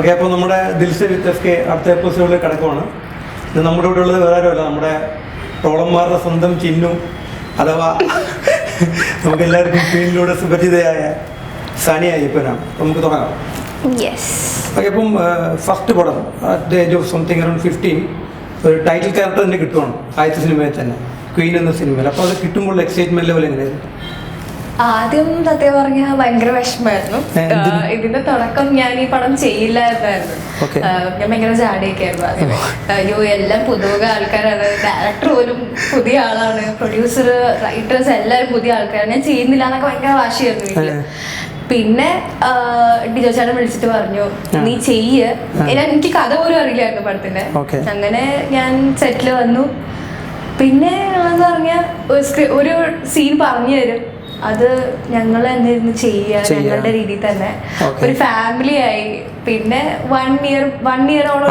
Okay, അപ്പോൾ നമ്മുടെ ദിൽസെ വിത്ത് F K അടുത്ത എപ്പിസോഡിൽ കിടക്കുവാണ്. ഇത് നമ്മുടെ ഇവിടെ ഉള്ളത് വേറെ ആരുമല്ല, നമ്മുടെ ട്രോളന്മാരുടെ സ്വന്തം ചിന്നു, അഥവാ നമുക്ക് എല്ലാവർക്കും സ്ക്രീനിലൂടെ സുപരിചിതയായ സാനിയ അയ്യപ്പനാണ്. അപ്പം നമുക്ക് തുടങ്ങാം. ഓക്കെ, അപ്പം ഫസ്റ്റ് പടം at the age of something around 15 ഒരു ടൈറ്റിൽ ക്യാരക്ടർ തന്നെ കിട്ടുവാണ് ആദ്യത്തെ സിനിമയിൽ തന്നെ, ക്വീൻ എന്ന സിനിമയിൽ. അപ്പോൾ അത് കിട്ടുമ്പോൾ എക്സൈറ്റ്മെന്റ് ലെവൽ എങ്ങനെയായിരുന്നു? ആദ്യം സത്യം പറഞ്ഞാൽ ഭയങ്കര വിഷമായിരുന്നു. ഇതിന്റെ തുടക്കം ഞാൻ ഈ പടം ചെയ്യില്ലായിരുന്നു. ഞാൻ ഭയങ്കര ജാടിയൊക്കെ ആയിരുന്നു ആദ്യമേ. അയ്യോ, എല്ലാം പുതുക ആൾക്കാരാണ്, ഡയറക്ടർ പോലും പുതിയ ആളാണ്, പ്രൊഡ്യൂസർ റൈറ്റേഴ്സ് എല്ലാവരും പുതിയ ആൾക്കാരാണ്, ഞാൻ ചെയ്യുന്നില്ല എന്നൊക്കെ ഭയങ്കര വാശിയായിരുന്നു വീട്ടില്. പിന്നെ ഡിജോ ചേട്ടൻ വിളിച്ചിട്ട് പറഞ്ഞു നീ ചെയ്യ്. എനിക്ക് കഥ പോലും അറിയില്ലായിരുന്നു പടത്തിന്റെ. അങ്ങനെ ഞാൻ സെറ്റിൽ വന്നു. പിന്നെ എന്ന് പറഞ്ഞാൽ ഒരു സീൻ പറഞ്ഞു തരും, അത് ഞങ്ങൾ തന്നെ ഇരുന്ന് ചെയ്യുക ഞങ്ങളുടെ രീതിയിൽ തന്നെ. ഒരു ഫാമിലി ആയി. പിന്നെ വൺ ഇയറോളം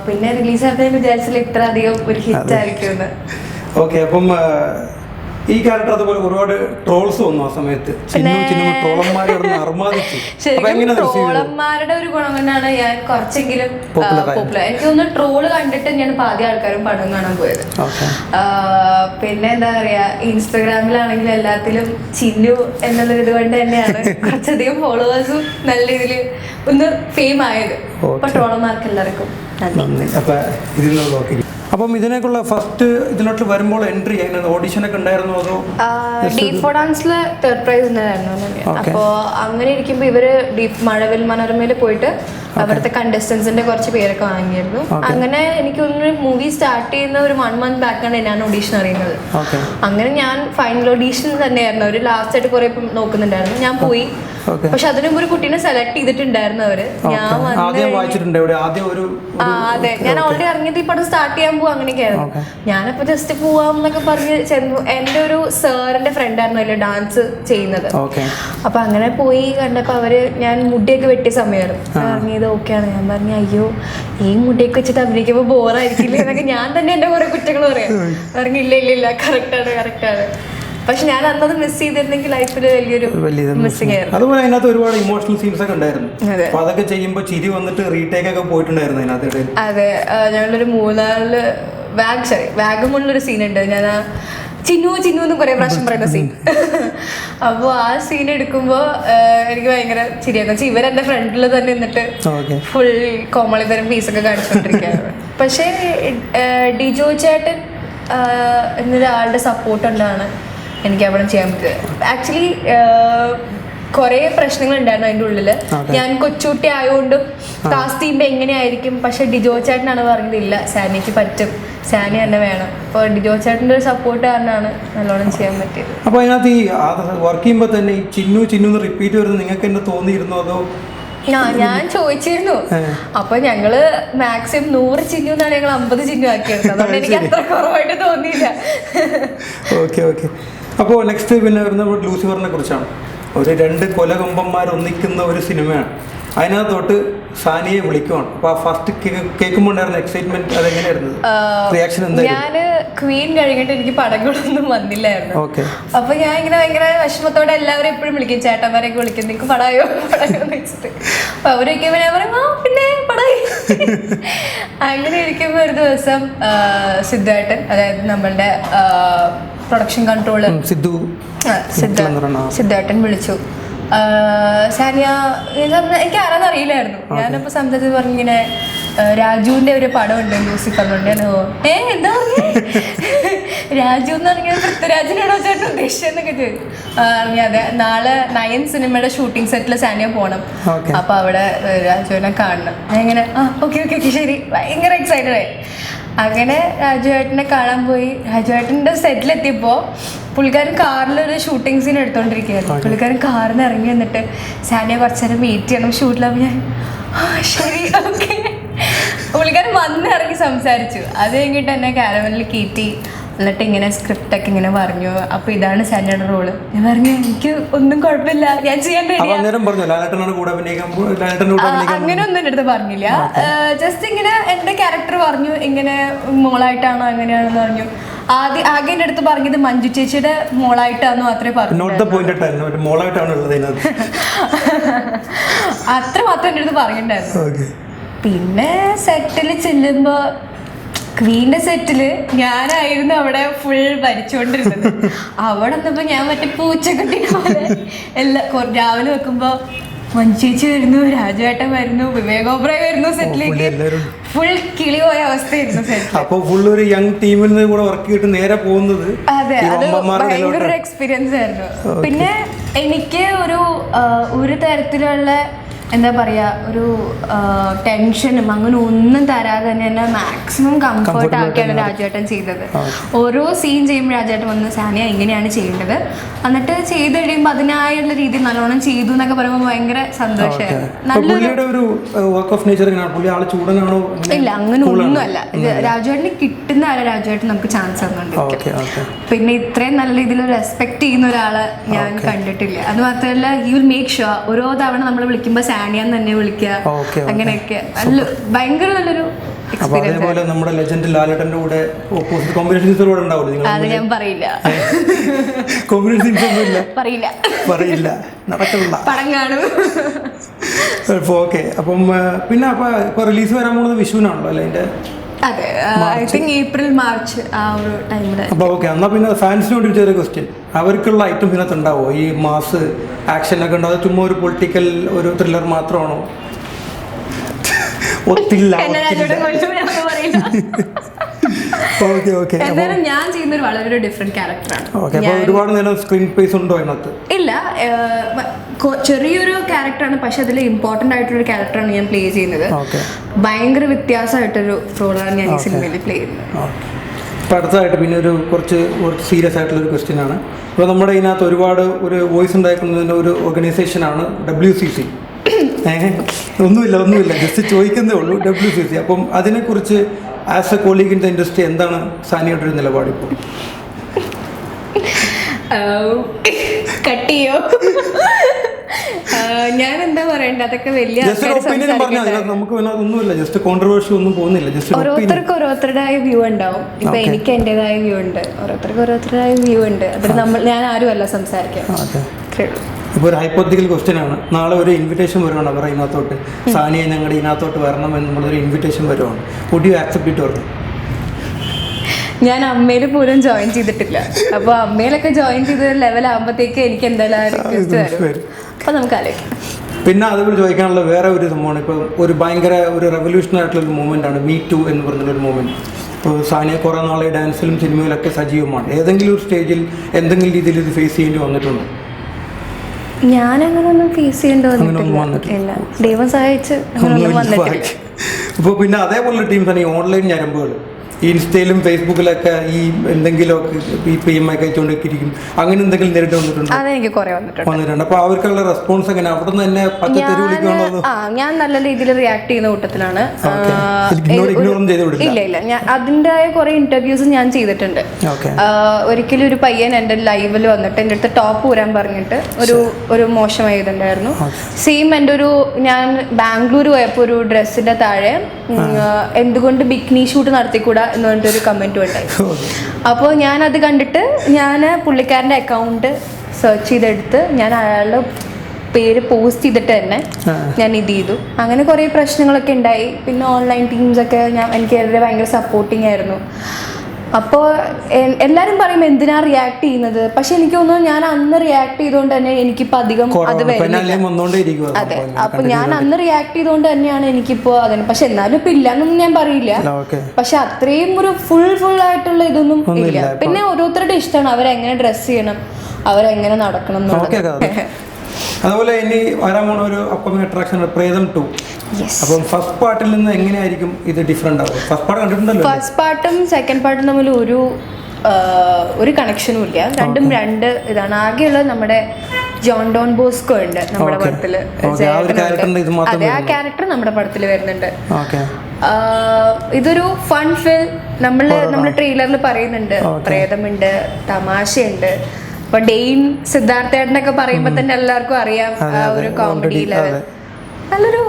പിന്നെ റിലീസ് ആയിട്ട് വിചാരിച്ചില്ല ഇത്ര അധികം ഒരു ഹിറ്റ് ആയിരിക്കും. ഓക്കെ, അപ്പം ഈ ക്യാരക്ടർ അതുപോലെ ഒരുപാട് ട്രോൾസ് വന്നു ആ സമയത്ത്. ട്രോളന്മാരുടെ ഒരു ഗുണം കൊണ്ടാണ് ഞാൻ കുറച്ചെങ്കിലും പോപ്പുലർ. എനിക്ക് തോന്നുന്നു ട്രോള് കണ്ടിട്ട് ഞാൻ ആദ്യ ആൾക്കാരും പടം കാണാൻ പോയത്. പിന്നെ എന്താ പറയാ, ഇൻസ്റ്റഗ്രാമിലാണെങ്കിൽ എല്ലാത്തിലും ചിന്നു എന്നുള്ളൊരു ഇത് കൊണ്ട് തന്നെയാണ് കുറച്ചധികം ഫോളോവേഴ്സും നല്ല രീതിയിൽ ഒന്ന് ഫെയിം ആയത്. അപ്പൊ ട്രോളന്മാർക്ക് എല്ലാവർക്കും നന്ദി. അപ്പം ഇതിനേക്കുള്ള ഫസ്റ്റ് ഇതിലോട്ട് വരുമ്പോൾ എൻട്രി ഓഡിഷനൊക്കെ ഉണ്ടായിരുന്നോ അതോ? ഡീപ് ഫോർ ഡാൻസില് തേർഡ് പ്രൈസ് ഉണ്ടായിരുന്നു. അപ്പോൾ അങ്ങനെ ഇരിക്കുമ്പോൾ ഇവര് ഡീപ് മഴവിൽ മനോരമയിൽ പോയിട്ട് അവിടുത്തെ കണ്ടസ്റ്റൻസിന്റെ കുറച്ച് പേരൊക്കെ വാങ്ങിയിരുന്നു. അങ്ങനെ എനിക്ക് തോന്നുന്നു മൂവി സ്റ്റാർട്ട് ചെയ്യുന്ന ഒരു 1 month ബാക്കാണ് ഞാൻ ഓഡീഷൻ അറിയുന്നത്. അങ്ങനെ ഞാൻ ഫൈനൽ ഓഡീഷൻ തന്നെയായിരുന്നു. അവർ ലാസ്റ്റ് ആയിട്ട് കുറെ നോക്കുന്നുണ്ടായിരുന്നു. ഞാൻ പോയി. പക്ഷെ അതിനുമ്പ് ഒരു കുട്ടീനെ സെലക്ട് ചെയ്തിട്ടുണ്ടായിരുന്നു അവര്. അതെ, ഞാൻ ഓൾറെഡി ഇറങ്ങിയത് ഈ പടം സ്റ്റാർട്ട് ചെയ്യാൻ പോവാ അങ്ങനെയൊക്കെയായിരുന്നു. ഞാനപ്പോ ജസ്റ്റ് പോവാം എന്നൊക്കെ പറഞ്ഞ് ചെന്നു. എന്റെ ഒരു സാറിന്റെ ഫ്രണ്ടായിരുന്നു അതിൽ ഡാൻസ് ചെയ്യുന്നത്. അപ്പൊ അങ്ങനെ പോയി കണ്ടപ്പോ അവര്, ഞാൻ മുടിയൊക്കെ വെട്ടിയ സമയമായിരുന്നു ഇറങ്ങിയത്. ഓക്കെയാണ്. ഞാൻ പറഞ്ഞു അയ്യോ ഈ മുടിയൊക്കെ വെച്ചിട്ട് അഭിനയിക്കുമ്പോ ബോറായിരിക്കില്ല എന്നൊക്കെ ഞാൻ തന്നെ എന്റെ കുറെ കുറ്റങ്ങൾ പറയാം. പറഞ്ഞു ഇല്ല കറക്റ്റാണ്. പക്ഷെ ഞാൻ അന്നത് മിസ് ചെയ്തിരുന്നെങ്കിൽ ലൈഫിൽ വലിയൊരു മിസ്സിംഗ് ആയിരുന്നു. അതുപോലെ അതിനകത്ത് ഒരുപാട് ഇമോഷണൽ സീൻസ് ഒക്കെ ഉണ്ടായിരുന്നു. അപ്പൊ അതൊക്കെ ചെയ്യുമ്പോൾ ചിരി വന്നിട്ട് റീടേക്ക് ഒക്കെ പോയിട്ടുണ്ടായിരുന്നു അതിനകത്ത്. അതെ, ഞങ്ങളൊരു 3-4 വാഗമുള്ളൊരു സീനുണ്ട്. ഞാൻ ചിന്നു എന്ന് കുറെ പ്രാവശ്യം പറയുന്ന സീൻ. അപ്പോൾ ആ സീൻ എടുക്കുമ്പോൾ എനിക്ക് ഭയങ്കര ചിരിയായിരുന്നു. വെച്ചാൽ ഇവരെന്റെ ഫ്രണ്ടിൽ തന്നെ നിന്നിട്ട് ഫുൾ കോമളി തരം പീസൊക്കെ കാണിച്ചുകൊണ്ടിരിക്കുകയായിരുന്നു. പക്ഷേ ഡിജോ ചേട്ടൻ എന്നൊരാളുടെ സപ്പോർട്ട് കൊണ്ടാണ് എനിക്ക് അവിടെ ചെയ്യാൻ പറ്റിയത്. ആക്ച്വലി കുറേ പ്രശ്നങ്ങൾ ഉണ്ടായിരുന്നു അതിൻ്റെ ഉള്ളില്. ഞാൻ കൊച്ചുകുട്ടി ആയതുകൊണ്ടും കാസ്റ്റ് ചെയ്യുമ്പോൾ എങ്ങനെയായിരിക്കും. പക്ഷെ ഡിജോ ചേട്ടനാണ് പറഞ്ഞതില്ല, സാനിക്ക് പറ്റും, സാനി തന്നെ വേണം. അപ്പോൾ ഡിജോ ചേട്ടൻ്റെ ഒരു സപ്പോർട്ട് കാരണമാണ് നല്ലോണം ചെയ്യാൻ പറ്റിയത്. അപ്പോൾ അതിനകത്ത് ഈ വർക്ക് ചെയ്യുമ്പോൾ തന്നെ ഈ ചിന്നു റിപ്പീറ്റ് വരുന്നത് നിങ്ങൾക്ക് എന്നെ തോന്നിയിരുന്നു അതോ? ഞാൻ ചോദിച്ചിരുന്നു. അപ്പൊ ഞങ്ങള് മാക്സിമം 100 ചിന്നു എന്നാണ് ഞങ്ങൾ 50 ചിന്നു ആക്കിയെടുത്തത്. അതുകൊണ്ട് എനിക്ക് അത്ര കുറവായിട്ട് തോന്നിയില്ല. ഓക്കെ. അപ്പോൾ നെക്സ്റ്റ് പിന്നെ വരുന്ന ലൂസിഫറിനെ കുറിച്ചാണ്. ഒരു 2 കൊലകൊമ്പന്മാർ ഒന്നിക്കുന്ന ഒരു സിനിമയാണ്. അതിനകത്തോട്ട് സാനിയെ വിളിക്കുവാണ്. അപ്പൊ ആ ഫസ്റ്റ് കേൾക്കുമ്പോൾ ഉണ്ടായിരുന്ന എക്സൈറ്റ്മെന്റ് അതെങ്ങനെയായിരുന്നു? റിയാക്ഷൻ എന്തായിരുന്നു? ഞാന് ക്വീൻ കഴിഞ്ഞിട്ട് എനിക്ക് പടങ്ങളൊന്നും വന്നില്ലായിരുന്നു. അപ്പൊ ഞാൻ ഇങ്ങനെ ഭയങ്കര വിഷമത്തോടെ എല്ലാവരും എപ്പോഴും വിളിക്കും, ചേട്ടന്മാരെയൊക്കെ വിളിക്കും, നിനക്ക് പടമായോ വെച്ചിട്ട്. അപ്പൊ അവരൊക്കെ ഞാൻ പറയും പിന്നെ പടമായി. അങ്ങനെ ഇരിക്കുമ്പോ ഒരു ദിവസം സിദ്ധേട്ടൻ, അതായത് നമ്മളുടെ പ്രൊഡക്ഷൻ കൺട്രോളർ സിദ്ധേട്ടൻ വിളിച്ചു. സാനിയ, എനിക്ക് ആരാന്ന് അറിയില്ലായിരുന്നു. ഞാനപ്പോ സംസാരിച്ച് പറഞ്ഞിങ്ങനെ രാജുവിന്റെ ഒരു പടം ഉണ്ട് ലൂസിഫറിനുണ്ട്. എന്താ പറഞ്ഞ രാജു എന്ന് പറഞ്ഞാൽ പൃഥ്വിരാജിനോടോ ചേട്ടൻ ഉദ്ദേശിച്ചെന്നൊക്കെ ചോദിച്ചു. അതെ, നാളെ 9 സിനിമയുടെ ഷൂട്ടിംഗ് സെറ്റിൽ സാനിയ പോണം. അപ്പൊ അവിടെ രാജുവിനെ കാണണം. ഇങ്ങനെ ഓക്കെ ശരി, ഭയങ്കര എക്സൈറ്റഡ് ആയി. അങ്ങനെ രാജുവേട്ടനെ കാണാൻ പോയി. രാജുവേട്ടൻ്റെ സെറ്റിലെത്തിയപ്പോൾ പുള്ളിക്കാരൻ കാറിലൊരു ഷൂട്ടിംഗ് സീൻ എടുത്തോണ്ടിരിക്കുകയായിരുന്നു. പുള്ളിക്കാരൻ കാറിൽ നിന്ന് ഇറങ്ങി വന്നിട്ട് സാനിയെ കുറച്ച് നേരം വെയിറ്റ് ചെയ്യണം ഷൂട്ടിലാകുമ്പോൾ ഞാൻ ശരി ഓക്കെ. പുള്ളിക്കാരൻ വന്നിറങ്ങി സംസാരിച്ചു. അത് കഴിഞ്ഞിട്ട് എന്നെ കാരവനിൽ കയറ്റി. എന്നിട്ട് ഇങ്ങനെ സ്ക്രിപ്റ്റൊക്കെ ഇങ്ങനെ പറഞ്ഞു. അപ്പൊ ഇതാണ് സാനിയുടെ റോള്. ഞാൻ പറഞ്ഞു എനിക്ക് ഒന്നും കുഴപ്പമില്ല, ഞാൻ ചെയ്യാൻ അങ്ങനെ ഒന്നും എൻ്റെ അടുത്ത് പറഞ്ഞില്ല. ജസ്റ്റ് ഇങ്ങനെ എൻ്റെ ക്യാരക്ടർ പറഞ്ഞു, ഇങ്ങനെ മോളായിട്ടാണോ എങ്ങനെയാണെന്ന് പറഞ്ഞു. ആകെ എൻ്റെ അടുത്ത് പറഞ്ഞത് മഞ്ജു ചേച്ചിയുടെ മോളായിട്ടാന്ന് മാത്രമേ പറഞ്ഞു. മോളായിട്ടാണ് ഉള്ളത് അതിനകത്ത്. അത്ര മാത്രം എൻ്റെ അടുത്ത് പറഞ്ഞിട്ടുണ്ടായിരുന്നു. പിന്നെ സെറ്റിൽ ചെല്ലുമ്പോ ക്വീൻ്റെ സെറ്റില് ഞാനായിരുന്നു അവിടെ ഫുൾ ഭരിച്ചുകൊണ്ടിരുന്നത്. അവിടെ നിന്നപ്പോ ഞാൻ മറ്റേ പൂച്ചക്കുട്ടി പോലെ രാവിലെ വെക്കുമ്പോ മഞ്ചേച്ചി വരുന്നു, രാജുവേട്ടൻ വരുന്നു, വിവേക് ഓബ്രായ് വരുന്നു, സെറ്റിലേക്ക് ഫുൾ കിളി പോയ അവസ്ഥയായിരുന്നു സെറ്റിൽ. അപ്പൊ ഫുൾ ഒരു യങ് ടീമിൽ നിന്ന് കൂടെ വർക്ക് ചെയ്തിട്ട് നേരെ പോകുന്നത്. അതെ, അത് ഭയങ്കര ഒരു എക്സ്പീരിയൻസ് ആയിരുന്നു. പിന്നെ എനിക്ക് ഒരു തരത്തിലുള്ള എന്താ പറയുക, ഒരു ടെൻഷനും അങ്ങനെ ഒന്നും തരാതെ തന്നെ എന്നെ മാക്സിമം കംഫർട്ട് ആക്കിയാണ് രാജേട്ടൻ ചെയ്തത്. ഓരോ സീൻ ചെയ്യുമ്പോൾ രാജേട്ടൻ വന്ന് സാനിയ ഇങ്ങനെയാണ് ചെയ്യേണ്ടത്, എന്നിട്ട് ചെയ്ത് കഴിയുമ്പോൾ അതിനായുള്ള രീതിയിൽ നല്ലോണം ചെയ്തു എന്നൊക്കെ പറയുമ്പോൾ ഭയങ്കര സന്തോഷമായിരുന്നു. ഇല്ല, അങ്ങനെ ഒന്നുമല്ല. രാജേട്ടന് കിട്ടുന്ന രാജേട്ടൻ നമുക്ക് ചാൻസ് തന്നുകൊണ്ടിരിക്കും. പിന്നെ ഇത്രയും നല്ല രീതിയിൽ റെസ്പെക്ട് ചെയ്യുന്ന ഒരാളെ ഞാൻ കണ്ടിട്ടില്ല. അത് മാത്രമല്ല, ഹി വിൽ മേക്ക് ഷുവർ ഓരോ തവണ നമ്മൾ വിളിക്കുമ്പോൾ സാനിയാന്ന് തന്നെ വിളിക്കുക, അങ്ങനെയൊക്കെ ഭയങ്കര നല്ലൊരു അതേപോലെ നമ്മുടെ ലെജൻഡ് ലാലേട്ടന്റെ കൂടെ ഓപ്പോസിറ്റ് കോമ്പിനേഷൻസ് കൂടെ ഉണ്ടാവില്ല. അത് ഞാൻ പറയില്ല, പറയില്ല, നടക്കില്ല, പടം കാണും. ഓക്കെ. അപ്പം പിന്നെ ഇപ്പൊ റിലീസ് വരാൻ പോകുന്നത് വിഷുവിനാണല്ലോ അല്ലേ? അതിന്റെ അതെ, ഐ തിങ്ക് ഏപ്രിൽ മാർച്ച് ആ ഒരു ടൈമില്. അപ്പോൾ ഓക്കെ, എന്നാൽ പിന്നെ ഫാൻസിന് വേണ്ടി ചെറിയ ക്വസ്റ്റ്യൻ, അവർക്കുള്ള ഐറ്റം ഇതിനകത്ത് ഉണ്ടാവോ? ഈ മാസ് ആക്ഷനൊക്കെ ഉണ്ടാവും, ചുമ്മാ ഒരു പൊളിറ്റിക്കൽ ഒരു ത്രില്ലർ മാത്രമാണോ? ഒത്തില്ല. എന്തായാലും ഞാൻ ചെയ്യുന്ന ഒരു വളരെ ഡിഫറെന്റ് ക്യാരക്ടറാണ്. ഒരുപാട് നേരം സ്ക്രീൻ സ്പേസ് ഉണ്ടോ അതിനകത്ത്? ഇല്ല, ചെറിയൊരു ക്യാരക്ടറാണ്, പക്ഷെ അതിൽ ഇമ്പോർട്ടന്റ് ആയിട്ടൊരു ക്യാരക്ടറാണ് ഞാൻ പ്ലേ ചെയ്യുന്നത്. ഭയങ്കര വ്യത്യാസമായിട്ടൊരു റോളാണ് ഞാൻ ഈ സിനിമയിൽ പ്ലേ ചെയ്യുന്നത്. അപ്പോൾ അടുത്തതായിട്ട് പിന്നെ കുറച്ച് സീരിയസ് ആയിട്ടുള്ള ഒരു ക്വസ്റ്റ്യൻ ആണ്. ഇപ്പോൾ നമ്മുടെ ഇതിനകത്ത് ഒരുപാട് ഒരു വോയിസ് ഉണ്ടാക്കുന്നതിൻ്റെ ഒരു ഓർഗനൈസേഷനാണ് WCC. ഒന്നുമില്ല, ജസ്റ്റ് ചോദിക്കുന്നേ ഉള്ളൂ. WCC, അപ്പം അതിനെക്കുറിച്ച് as a colleague in the industry എന്താണ് സാനിയുടെ ഒരു നിലപാടിപ്പോൾ? കട്ടിയോ ഞാൻ എന്താ പറയണ്ട, അതൊക്കെ വലിയ ഒന്നുമില്ല, ജസ്റ്റ് കോൺട്രവേഴ്സി ഒന്നും പോകുന്നില്ല. ഓരോരുത്തർക്ക് ഓരോരുത്തരുടേതായ വ്യൂ ഉണ്ടാവും. ഇപ്പൊ എനിക്ക് എന്റേതായ വ്യൂ ഉണ്ട്, ഓരോരുത്തർക്ക് ഓരോരുത്തരുടേതായ വ്യൂ ഉണ്ട്. അതിൽ ഞാൻ ആരുമല്ല സംസാരിക്കാം. ഇപ്പോൾ ഒരു ഹൈപ്പോത്തറ്റിക്കൽ ക്വസ്റ്റ്യൻ ആണ്. നാളെ ഒരു ഇൻവിറ്റേഷൻ വരുവാണ് അവരുടെ ഇതിനകത്തോട്ട്, സാനിയ ഞങ്ങളുടെ ഇതിനകത്തോട്ട് വരണം എന്നുള്ളൊരു ഇൻവിറ്റേഷൻ വരുവാണ്. Would you accept it? പറഞ്ഞു, ഞാൻ അമ്മയിൽ പോലും ജോയിൻ ചെയ്തിട്ടില്ല. അപ്പോൾ അമ്മയിലൊക്കെ ജോയിൻ ചെയ്ത ലെവലാകുമ്പോഴത്തേക്ക് എനിക്ക് എന്തായാലും അപ്പോൾ നമുക്ക് ആലോചിക്കാം. പിന്നെ അതുപോലെ ചോദിക്കാനുള്ള വേറെ ഒരു സംഭവമാണ്, ഇപ്പോൾ ഒരു ഭയങ്കര ഒരു റെവല്യൂഷണറി ആയിട്ടുള്ളൊരു മൂവ്മെൻ്റ് ആണ് Me Too എന്ന് പറഞ്ഞൊരു മൂവ്മെൻറ്റ്. ഇപ്പോൾ സാനിയ കുറേ നാളെ ഡാൻസിലും സിനിമയിലൊക്കെ സജീവമാണ്. ഏതെങ്കിലും ഒരു സ്റ്റേജിൽ എന്തെങ്കിലും രീതിയിൽ ഇത് ഫേസ് ചെയ്യേണ്ടി വന്നിട്ടുണ്ടോ? ഞാനങ്ങനൊന്നും ഫേസ് ചെയ്യേണ്ടി വന്നിട്ടില്ല, ദൈവം സഹായിച്ച് വന്നിട്ടില്ല. ഇപ്പോൾ പിന്നെ അതേപോലെ ടീം തന്നെ ഈ ഓൺലൈൻ ഞരമ്പുകൾ ഇൻസ്റ്റയിലും ഫേസ്ബുക്കിലൊക്കെ ഈ എന്തെങ്കിലുമൊക്കെ ഈ PM ഒക്കെ അയച്ചുകൊണ്ടിരിക്കും, അങ്ങനെ എന്തെങ്കിലും നേരിട്ട് വന്നിട്ടുണ്ടോ? അതെനിക്ക് കുറെ വന്നിട്ടുണ്ട്. അപ്പോൾ അവർക്കുള്ള റെസ്പോൺസ് എങ്ങനെ? അവിടെ നിന്ന് തന്നെ പച്ചത്തെറി വിളിക്കണോ? ഞാൻ നല്ല രീതിയിൽ റിയാക്ട് ചെയ്യുന്ന കൂട്ടത്തിലാണ്. ഇല്ല, ഞാൻ അതിൻ്റെതായ കുറെ ഇന്റർവ്യൂസ് ഞാൻ ചെയ്തിട്ടുണ്ട്. ഒരിക്കലും ഒരു പയ്യൻ എൻ്റെ ലൈവിൽ വന്നിട്ട് എൻ്റെ അടുത്ത് ടോപ്പ് ഊരാൻ പറഞ്ഞിട്ട് ഒരു മോശമായി ഇതുണ്ടായിരുന്നു. സെയിം ഞാൻ ബാംഗ്ലൂർ പോയപ്പോൾ ഒരു ഡ്രസ്സിന്റെ താഴെ എന്തുകൊണ്ട് ബിക്നി ഷൂട്ട് നടത്തിക്കൂടാ എന്ന് പറഞ്ഞിട്ടൊരു കമൻറ്റും ഉണ്ടായി. അപ്പോൾ ഞാനത് കണ്ടിട്ട് ഞാൻ പുള്ളിക്കാരൻ്റെ അക്കൗണ്ട് സെർച്ച് ചെയ്തെടുത്ത് ഞാൻ അയാളുടെ പേര് പോസ്റ്റ് ചെയ്തിട്ട് തന്നെ ഞാൻ ഇത് ചെയ്തു. അങ്ങനെ കുറേ പ്രശ്നങ്ങളൊക്കെ ഉണ്ടായി. പിന്നെ ഓൺലൈൻ ടീംസൊക്കെ എനിക്കെതിരെ ഭയങ്കര സപ്പോർട്ടിങ് ആയിരുന്നു. അപ്പോൾ എല്ലാവരും പറയും എന്തിനാ റിയാക്ട് ചെയ്യുന്നത്, പക്ഷെ എനിക്ക് തോന്നുന്നു ഞാൻ അന്ന് റിയാക്ട് ചെയ്തുകൊണ്ട് തന്നെ എനിക്കിപ്പോൾ അധികം അത് വരുന്നില്ല. അതെ, അപ്പോൾ ഞാൻ അന്ന് റിയാക്ട് ചെയ്തുകൊണ്ട് തന്നെയാണ് എനിക്കിപ്പോൾ അതിന്. പക്ഷെ എന്നാലും ഇപ്പം ഇല്ലാന്നൊന്നും ഞാൻ പറയില്ല, പക്ഷെ അത്രയും ഒരു ഫുൾ ആയിട്ടുള്ള ഇതൊന്നും ഇല്ല. പിന്നെ ഓരോരുത്തരുടെ ഇഷ്ടമാണ് അവരെങ്ങനെ ഡ്രസ്സ് ചെയ്യണം, അവരെങ്ങനെ നടക്കണം എന്നുള്ളത്. അതുപോലെ ഇനി വരാൻ പോണ ഒരു അപ്കമിങ് അട്രാക്ഷൻ പ്രേതം 2. അപ്പം ഫസ്റ്റ് പാർട്ടിൽ നിന്ന് എങ്ങനെയായിരിക്കും ഇത് ഡിഫറെന്റ് ആവും? ഫസ്റ്റ് പാർട്ട് കണ്ടിട്ടുണ്ടല്ലോ. ഫസ്റ്റ് പാർട്ടും സെക്കൻഡ് പാർട്ടും തമ്മിൽ ഒരു കണക്ഷനും ഇല്ല. രണ്ടും രണ്ട് ഇതാണ്. ആകെയുള്ളത് നമ്മുടെ ജോൺ ഡോൺ ബോസ്കോ ഉണ്ട് നമ്മുടെ പടത്തില്. അതെ, ആ ക്യാരക്ടർ നമ്മുടെ പടത്തിൽ വരുന്നുണ്ട്. ഇതൊരു ഫൺ ഫിലിം. നമ്മൾ ട്രെയിലറിൽ പറയുന്നുണ്ട് പ്രേതമുണ്ട്, തമാശയുണ്ട്. ഇപ്പൊ ഡെയിൻ സിദ്ധാർത്ഥേട്ടനൊക്കെ പറയുമ്പോ തന്നെ എല്ലാവർക്കും അറിയാം ഒരു കോമഡി ലെവൽ. നല്ലൊരു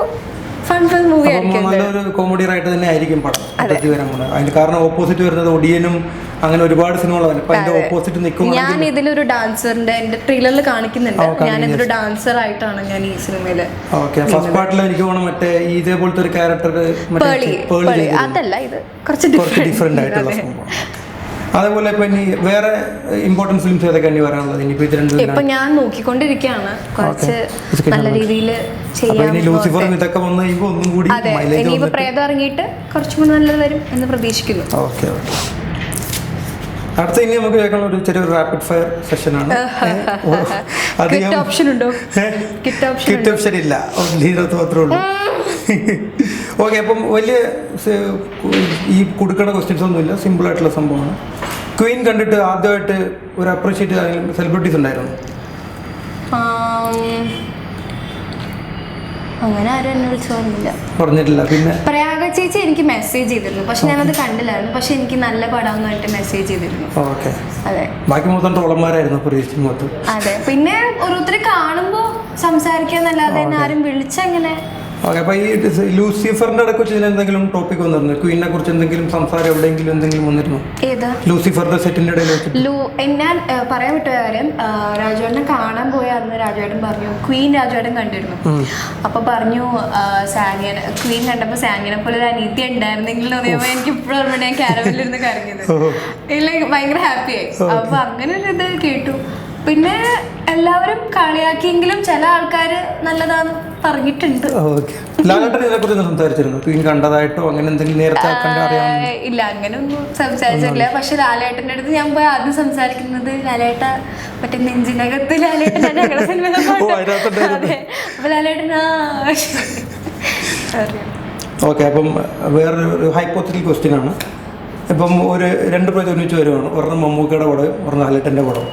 ഫൺ മൂവി അപ്പം ആയിരിക്കും. നല്ലൊരു കോമഡി റൈറ്റ് തന്നെ ആയിരിക്കും പടം അടുത്ത് വരാൻ പോകുന്നത്. അതിന് കാരണം ഓപ്പോസിറ്റ് വരുന്നത് ഒടിയനും അങ്ങനെ ഒരുപാട് സിനിമകളാണ്. അപ്പൊ അതിന്റെ ഓപ്പോസിറ്റ് നിൽക്കും. ഞാൻ ഇതിലൊരു ഡാൻസറിന്റെ എന്റെ ട്രെയിലറിൽ കാണിക്കുന്നുണ്ട്. ഞാൻ ഇതൊരു ഡാൻസർ ആയിട്ടാണ് ഞാൻ ഈ സിനിമയില്. ഓക്കെ, ഫസ്റ്റ് പാർട്ടിൽ എനിക്ക് തോന്നുന്നു മറ്റേ ഇതേപോലത്തെ ഒരു ക്യാരക്ടർ അതല്ല, ഇത് കുറച്ച് ഡിഫറെന്റ് ആയിട്ടുള്ള സംഭവം. അതേപോലെ ഇപ്പൊ ഇനി വേറെ ഇമ്പോർട്ടന്റ് ഫിലിംസ് ഏതൊക്കെ ഇനി വരാനുള്ളത്? ഇനിയിപ്പോ ഇത് രണ്ടും ഇപ്പൊ ഞാൻ നോക്കിക്കൊണ്ടിരിക്കുകയാണ് കുറച്ച് നല്ല രീതിയിൽ ചെയ്യാൻ. ലൂസിഫർ ഇതൊക്കെ വന്നു കഴിയുമ്പോൾ ഒന്നും കൂടി ഇനിയിപ്പോ പ്രേതം ഇറങ്ങിയിട്ട് കുറച്ചും കൂടി നല്ലത് വരും എന്ന് പ്രതീക്ഷിക്കുന്നു. ഓക്കെ, അടുത്ത ഇനി നമുക്ക് കേൾക്കാനുള്ള ഒരു ചെറിയൊരു റാപ്പിഡ് ഫയർ സെഷനാണ്. ഓപ്ഷൻ ഉണ്ടോ? കിറ്റ് ഓപ്ഷൻ ഇല്ല, മാത്രമേ ഉള്ളൂ. ഓക്കെ, അപ്പം വലിയ ഈ കൊടുക്കേണ്ട ക്വസ്റ്റ്യൻസ് ഒന്നുമില്ല, സിമ്പിൾ ആയിട്ടുള്ള സംഭവമാണ്. ക്വീൻ കണ്ടിട്ട് ആദ്യമായിട്ട് ഒരു അപ്രീഷിയേറ്റ് ചെയ്ത സെലിബ്രിറ്റീസ് ഉണ്ടായിരുന്നു? അങ്ങനെ ആരും എന്നെ വിളിച്ചോന്നില്ല, പറഞ്ഞിട്ടില്ല. പിന്നെ പ്രയാഗ ചേച്ചി എനിക്ക് മെസ്സേജ് ചെയ്തിരുന്നു, പക്ഷെ ഞാനത് കണ്ടില്ലായിരുന്നു. പക്ഷെ എനിക്ക് നല്ല പടാന്ന് പറഞ്ഞിട്ട് മെസ്സേജ് ചെയ്തിരുന്നു. ഓക്കെ, അതെ, ബാക്കി മൊത്തം ട്രോളന്മാരായിരുന്നു പ്രതീക്ഷിച്ച് മൊത്തം. അതെ, പിന്നെ ഓരോരുത്തർ കാണുമ്പോ സംസാരിക്കാന്നല്ലാതെ തന്നെ ആരും വിളിച്ചങ്ങനെ. ഓക്കെ, അപ്പൊ ഈ ലൂസിഫറിന്റെ ഇടയ്ക്ക് വെച്ച് എന്തെങ്കിലും ടോപ്പിക് വന്നിരുന്നു? ക്വീനെ കുറിച്ച് എന്തെങ്കിലും സംസാരം എവിടെയെങ്കിലും എന്തെങ്കിലും വന്നിരുന്നു? ഏതാ? ലൂസിഫറിന്റെ സെറ്റിന്റെ ഇടയിൽ ഞാൻ പറയാൻ വിട്ട കാര്യം, രാജുവേട്ടനെ കാണാൻ പോയ അന്ന് രാജുവേട്ടൻ പറഞ്ഞു ക്വീൻ രാജുവേട്ടൻ കണ്ടിരുന്നു. അപ്പൊ പറഞ്ഞു ക്വീൻ കണ്ടപ്പോ സാനിയനെ പോലെ ഒരു അനീതി ഉണ്ടായിരുന്നെങ്കിൽ പറയുമ്പോ എനിക്ക് ഇപ്പോഴും ഞാൻ ക്യാരവലിരുന്ന് കരഞ്ഞത്. ഇല്ല, ഭയങ്കര ഹാപ്പിയായി. അപ്പൊ അങ്ങനെ ഒരു ഇത് കേട്ടു. പിന്നെ എല്ലാവരും കളിയാക്കിയെങ്കിലും ചില ആൾക്കാര് നല്ലതാന്ന് പറഞ്ഞിട്ടുണ്ട്. ഇല്ല, അങ്ങനെ ഒന്നും സംസാരിച്ചിട്ടില്ല. പക്ഷെ ലാലേട്ടൻ്റെ അടുത്ത് ഞാൻ പോയി ആദ്യം സംസാരിക്കുന്നത് ലാലേട്ട മറ്റേ നെഞ്ചിനകത്ത് ലാലേട്ടൻ ഞങ്ങളുടെ സിനിമ. അതെ, അപ്പൊ ലാലേട്ടൻ ഓക്കെ. അപ്പം വേറൊരു ഹൈപ്പോത്തറ്റിക്കൽ ക്വസ്റ്റ്യൻ ആണ്. ഇപ്പം ഒരു രണ്ട് പേര് ഒരുമിച്ച് വരുവാണ്, ഒരെണ്ണം മമ്മൂക്കയുടെ പടം, ഒരെണ്ണം ലാലേട്ടൻ്റെ പടം.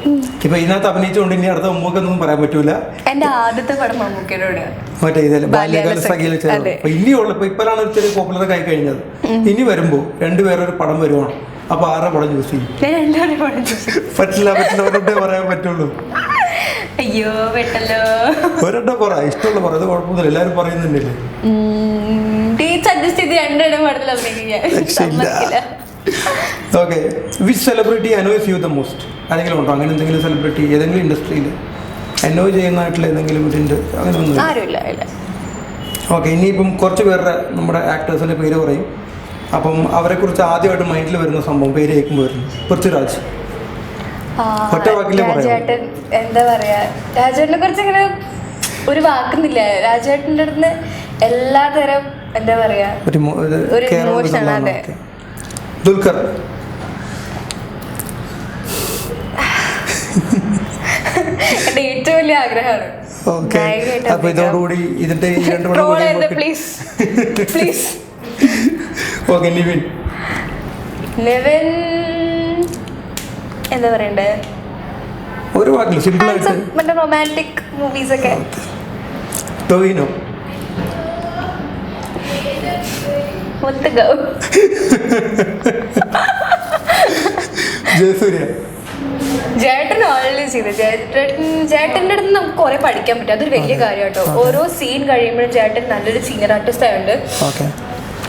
ഇപ്പൊ ഇതിനകത്ത് അഭിനയിച്ചുകൊണ്ട് ഇനി അടുത്ത മമ്മൂക്കൊന്നും പറയാൻ പറ്റൂല. എന്റെ ആദ്യത്തെ പടം മമ്മൂക്കയുടെ മറ്റേ ഇതല്ലേ ബാല്യകാല സഖിയിൽ ചേർന്നു. അപ്പൊ ഇനിയുള്ള ഇപ്പോഴാണ് ഒരു ചെറിയ പോപ്പുലർ ആയി കഴിഞ്ഞത്. ഇനി വരുമ്പോ രണ്ടുപേരൊരു പടം വരുവാണ്, അപ്പൊ ആരുടെ പടം ചൂസ് ചെയ്യും? പറ്റില്ല, ഒരെണ്ണേ പറയാൻ പറ്റുള്ളൂ. അയ്യോ പെട്ടല്ലോ, ഒരെണ്ണം പറ, ഇഷ്ടമുള്ള പറ, അത് കുഴപ്പമൊന്നുമില്ല, എല്ലാരും പറയുന്നുണ്ടല്ലേ. Okay, which celebrity annoys you the most? ആരെങ്കിലും ഉണ്ടോ അങ്ങനെ എന്തെങ്കിലും സെലിബ്രിറ്റി ഏതെങ്കിലും ഇൻഡസ്ട്രിയിൽ അനോയ് ചെയ്യുന്നതായിട്ടുള്ള ഏതെങ്കിലും ഇതിൻ്റെ അങ്ങനെ ഒന്നും? ഓക്കെ, ഇനിയിപ്പം കുറച്ച് പേരുടെ നമ്മുടെ ആക്ടേഴ്സിൻ്റെ പേര് പറയും. അപ്പം അവരെക്കുറിച്ച് ആദ്യമായിട്ട് മൈൻഡിൽ വരുന്ന സംഭവം പേര് കേൾക്കുമ്പോൾ വരുന്നു പൃഥ്വിരാജ്. ഒറ്റ വാക്കിലെ രാജേട്ടൻ. എന്താ പറയാ, രാജേട്ടനെ കുറിച്ച് ഇങ്ങനെ ഒരു വാക്കുന്നില്ല. രാജേട്ടൻ്റെ അടുത്ത് എല്ലാതരം എന്താ പറയാ ഒരു ഇമോഷനാണ്. അതെ, ദുൽഖർ. എന്റെ ഏറ്റവും വലിയ ആഗ്രഹമാണ്. അപ്പൊ ഇതോടുകൂടി ഇതിന്റെ നിവിൻ എന്താ പറയണ്ടേ, ഒരു വാക്കിൽ സിമ്പിൾ ആയിട്ട് മറ്റേ റൊമാൻറ്റിക് മൂവീസ് ഒക്കെ. ടോവിനോ. ജയസൂര്യ. ജേട്ടൻ ഓൾറെഡി ചെയ്ത്. ജേട്ടൻ്റെ അടുത്ത് നമുക്ക് കുറെ പഠിക്കാൻ പറ്റും, അതൊരു വലിയ കാര്യം കേട്ടോ. ഓരോ സീൻ കഴിയുമ്പോഴും ചേട്ടൻ നല്ലൊരു സീനിയർ ആർട്ടിസ്റ്റ് ആയതുകൊണ്ട്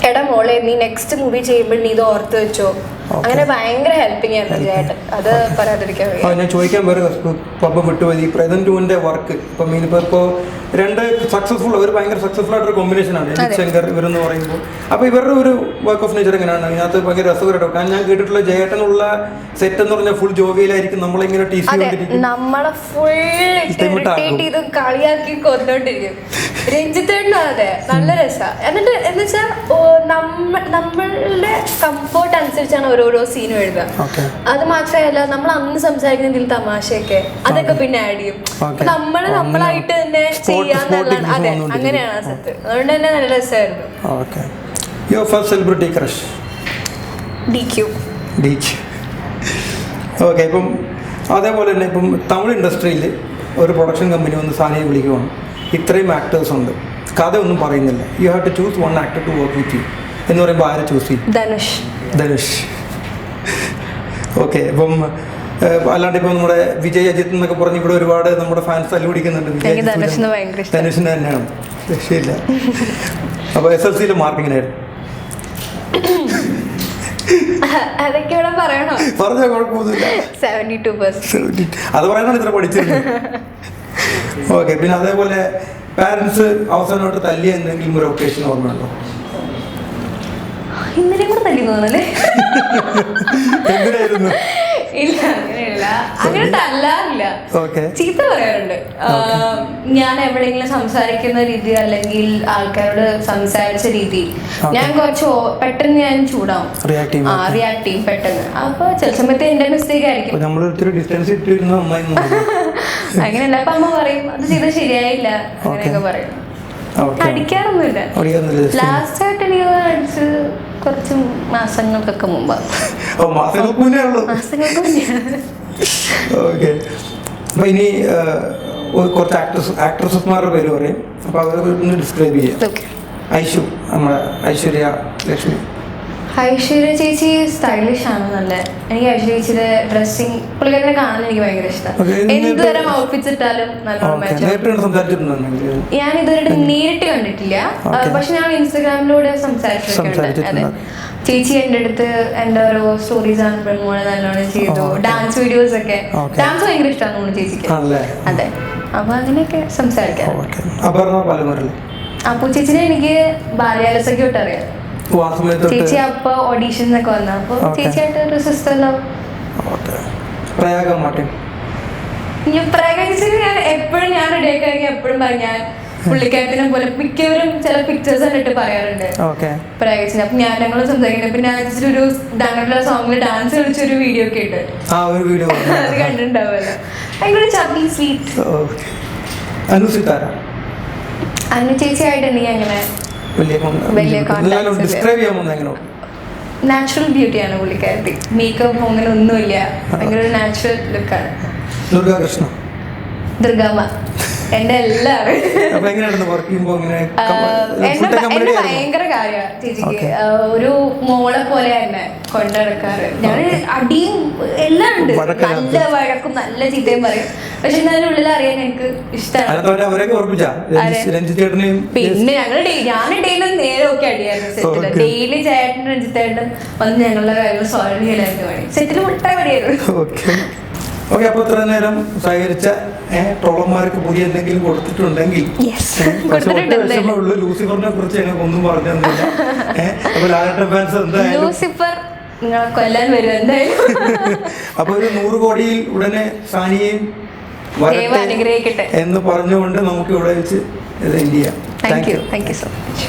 എടാ മോളെ നീ നെക്സ്റ്റ് മൂവി ചെയ്യുമ്പോൾ നീ ഇത് ഓർത്ത് വെച്ചോ, അങ്ങനെ ഭയങ്കര ഹെൽപ്പിംഗ് ആയിരുന്നു ചേട്ടൻ. അത് പറയാതിരിക്കാൻ ഞാൻ ചോദിക്കാൻ വേറെ പപ്പം വിട്ടുപോയി. പ്രസന്റ് ടൂവിന്റെ വർക്ക് ഇപ്പം ഇപ്പോൾ രണ്ട് സക്സസ്ഫുൾ, ഒരു ഭയങ്കര സക്സസ്ഫുൾ ആയിട്ടൊരു കോമ്പിനേഷനാണ് എജിത് ശങ്കർ ഇവരെന്ന് പറയുമ്പോൾ. അപ്പോൾ ഇവരുടെ ഒരു വർക്ക് ഓഫ് നേച്ചർ എങ്ങനെയാണ്? അതിനകത്ത് ഭയങ്കര രസകരമായിട്ട്, കാരണം ഞാൻ കേട്ടിട്ടുള്ള ജയേട്ടനുള്ള സെറ്റ് എന്ന് പറഞ്ഞാൽ ഫുൾ ജോവിയിലായിരിക്കും, നമ്മളിങ്ങനെ ടീ നമ്മളെ ഫുൾ കളിയാക്കി കൊന്നോണ്ടിരിക്കും. രഞ്ജിത്തേട്ടനും അതെ, നല്ല രസമാണ്. എന്നിട്ട് എന്ന് വെച്ചാൽ നമ്മളുടെ കംഫോർട്ട് അനുസരിച്ചാണ് ഓരോരോ സീനും എഴുതുക. അത് മാത്രമല്ല നമ്മൾ അന്ന് സംസാരിക്കുന്നതിൽ തമാശയൊക്കെ അതൊക്കെ പിന്നെ ആഡ് ചെയ്യും. നമ്മളായിട്ട് തന്നെ ചെയ്യാന്നുള്ളതാണ്. അതെ, അങ്ങനെയാണ് ആ സെറ്റ്. അതുകൊണ്ട് തന്നെ നല്ല രസമായിരുന്നു. ഓക്കെ, ഇപ്പം അതേപോലെ തന്നെ ഇപ്പം തമിഴ് ഇൻഡസ്ട്രിയിൽ ഒരു പ്രൊഡക്ഷൻ കമ്പനി വന്ന് സാനിയെ വിളിക്കുവാണ്, ഇത്രയും ആക്ടേഴ്സ് ഉണ്ട്, കഥ ഒന്നും പറയുന്നില്ല, you have to choose one actor to work with you എന്ന് പറയുമ്പോൾ ആരെ ചൂസ് ചെയ്യും? ധനുഷ്. ഓക്കെ, ഇപ്പം അല്ലാണ്ട് ഇപ്പം നമ്മുടെ വിജയ് അജിത്ത് എന്നൊക്കെ പറഞ്ഞ് ഇവിടെ ഒരുപാട് നമ്മുടെ ഫാൻസ് തല്ലുപിടിക്കുന്നുണ്ട്. ധനുഷിന് തന്നെയാണ്. രക്ഷയില്ല. അപ്പോൾ SLC മാർക്ക് എങ്ങനെയായിരുന്നു? അതൊക്കെ ഇവിടെ പറയണോ? പറഞ്ഞാൽ കുഴപ്പമൊന്നുമില്ല. 72%. അത് പറയാനാണ് ഇത്ര പഠിച്ചത്. ഓക്കെ, പിന്നെ അതേപോലെ പാരൻസ് അവസാനമായിട്ട് തല്ലിയ എന്തെങ്കിലും ഒരു ഒക്കേഷൻ ഓർമ്മയുണ്ടോ? ഇന്നലെ കൂടെ തല്ലി തോന്നല്ലേ? എന്തിനായിരുന്നു? ഇല്ല, അങ്ങനെയല്ല, അങ്ങനെ തല്ലാറില്ല. ചീത്ത പറയാറുണ്ട്. ഞാൻ എവിടെയെങ്കിലും സംസാരിക്കുന്ന രീതി അല്ലെങ്കിൽ ആൾക്കാരോട് സംസാരിച്ച രീതി ഞാൻ കുറച്ച് പെട്ടെന്ന് ഞാൻ ചൂടാവും, റിയാക്ട് ചെയ്യും പെട്ടെന്ന്. അപ്പൊ ചില സമയത്ത് എന്റെ മിസ്റ്റേക്ക് ആയിരിക്കും. അങ്ങനെയല്ല, അപ്പൊ അമ്മ പറയും അത് ചെയ്തത് ശരിയായില്ല, അങ്ങനെയൊക്കെ പറയും. അടിക്കാറൊന്നുമില്ല. ലാസ്റ്റ് ആയിട്ട് എനിക്ക് അടിച്ച് കുറച്ച് മാസങ്ങൾക്കൊക്കെ മുമ്പ്. മാസങ്ങൾക്ക് മുന്നേ. ഓക്കെ, അപ്പൊ ഇനി കുറച്ച് ആക്ട്രസസ്മാരുടെ പേര് പറയും. അപ്പൊ അവരൊന്ന് ഡിസ്ക്രൈബ് ചെയ്യാം. ഐഷു, നമ്മുടെ ഐശ്വര്യ ലക്ഷ്മി. ഐശ്വര്യ ചേച്ചി സ്റ്റൈലിഷ് ആണ് നല്ല. എനിക്ക് ഐശ്വര്യ ചേച്ചിയുടെ ഡ്രസ്സിങ് പുള്ളിക്കാരനെ കാണാൻ എനിക്ക് ഭയങ്കര ഇഷ്ടമാണ്. എന്തുതരം ഔട്ട്ഫിറ്റ്സ് ഇട്ടാലും നല്ലോണം. ഞാൻ ഇതുവരെ നേരിട്ട് കണ്ടിട്ടില്ല, പക്ഷെ ഞാൻ ഇൻസ്റ്റാഗ്രാമിലൂടെ സംസാരിച്ചിട്ടുണ്ട്. അതെ, ചേച്ചി എൻ്റെ അടുത്ത് എൻ്റെ ഓരോ സ്റ്റോറീസ് കാണുമ്പോഴും നല്ലോണം ചെയ്തു. ഡാൻസ് വീഡിയോസ് ഒക്കെ, ഡാൻസ് ഭയങ്കര ഇഷ്ടമാണ് നമ്മുടെ ചേച്ചിക്ക്. അതെ, അപ്പൊ അങ്ങനെയൊക്കെ സംസാരിക്കാം. അപ്പു ചേച്ചിനെ എനിക്ക് ബാല്യാലസൊക്കെ തൊട്ട് അറിയാം. ചേച്ചി അപ്പൊ ഓഡീഷൻസ് ഒക്കെ വന്ന അപ്പൊ ചേച്ചിയായിട്ട് ഒരു സിസ്റ്റർ ലവ്. ഞാൻ എപ്പോഴും ഞാൻ റെഡി ആക്കി എപ്പോഴും പറഞ്ഞാൽ പുള്ളിക്കാരത്തിനെ പോലെ മിക്കവരും ചില പിക്ചേഴ്സ് കണ്ടിട്ട് പറയാറുണ്ട് പ്രേഗച്ചിന്. അപ്പൊ ഞാൻ ഞങ്ങൾ സംസാരിക്കുന്നത് പിന്നെ ഒരു ഡാൻഡുള്ള സോങ്ങിൽ ഡാൻസ് കളിച്ചൊരു വീഡിയോ ഒക്കെ ഉണ്ട്, അത് കണ്ടിട്ടുണ്ടാവുമല്ലോ. ഭയങ്കര ചബി സ്വീറ്റ്. അനു ചേച്ചിയായിട്ട് എനിക്ക് അങ്ങനെ വലിയ നാച്ചുറൽ ബ്യൂട്ടിയാണ് പുള്ളിക്കാരത്തി. മേക്കപ്പ് അങ്ങനെ ഒന്നുമില്ല, ഭയങ്കര ഒരു നാച്ചുറൽ ലുക്കാണ്. ദുർഗാമ്മ എന്റെ എല്ലാവരും എന്നെ ഭയങ്കര കാര്യമാണ് ചേച്ചിക്ക്. ഒരു മോളെ പോലെ തന്നെ കൊണ്ടു നടക്കാറ്. ഞാൻ അടിയും എല്ലാം ഉണ്ട്, നല്ല വഴക്കും നല്ല ചീത്തയും പറയും. പക്ഷെ എന്നാലും ഉള്ളിൽ അറിയാൻ എനിക്ക് ഇഷ്ടമാണ്. പിന്നെ ഞങ്ങൾ ഞാൻ ഡെയിലി നേരെ ഒക്കെ അടിയായിരുന്നു സെറ്റില്. ഡെയിലി ചേട്ടനും രഞ്ജിത്തേട്ടനും വന്ന് ഞങ്ങളുടെ കാര്യങ്ങൾ സോൾവ് ചെയ്യലായിരുന്നു പണി. സെറ്റിൽ മുട്ട പണിയായിരുന്നു. ഓക്കെ, അപ്പൊ ഇത്ര നേരം സഹകരിച്ച ട്രോളന്മാർക്ക് പുതിയ എന്തെങ്കിലും കൊടുത്തിട്ടുണ്ടെങ്കിൽ, ലൂസിഫറിനെ കുറിച്ച് ഞങ്ങൾക്ക് ഒന്നും പറഞ്ഞു തന്നില്ല. അപ്പൊ ലാലേട്ടൻ ഫാൻസ് എന്തായാലും അപ്പൊ ഒരു 100 കോടിയിൽ ഉടനെ സാനിയെയും വരട്ടെ എന്ന് പറഞ്ഞുകൊണ്ട് നമുക്ക് ഇവിടെ വെച്ച് ഇത് ചെയ്യാം. Thank you so much.